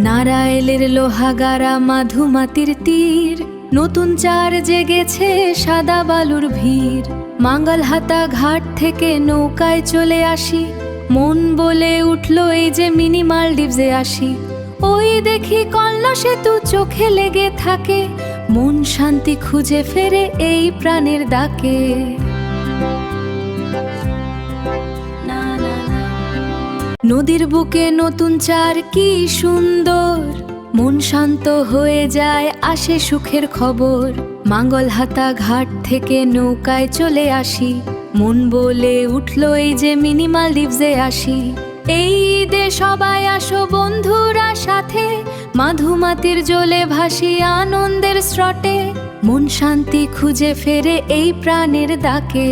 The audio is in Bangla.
নারায়েলের লোহাগাড়া মাধুমাতির তীর, নতুন চার জেগেছে সাদা বালুর ভিড়। মাঙ্গলহাতা ঘাট থেকে নৌকায় চলে আসি, মন বলে উঠল এই যে মিনি মালদ্বীপে আসি। ওই দেখি কল্লা সেতু চোখে লেগে থাকে, মন শান্তি খুঁজে ফেরে এই প্রাণের ডাকে। নদীর বুকে নতুন চার কি সুন্দর, মন শান্ত হয়ে যায় আসে সুখের খবর। মাঙ্গলহাতা ঘাট থেকে নৌকায় চলে আসি, মন বলে উঠল এই যে মিনি মালদ্বীপে আসি। এই ঈদে সবাই আসো বন্ধুরা সাথে, মাধুমাতির জলে ভাসি আনন্দের স্রোতে। মন শান্তি খুঁজে ফেরে এই প্রাণের ডাকে।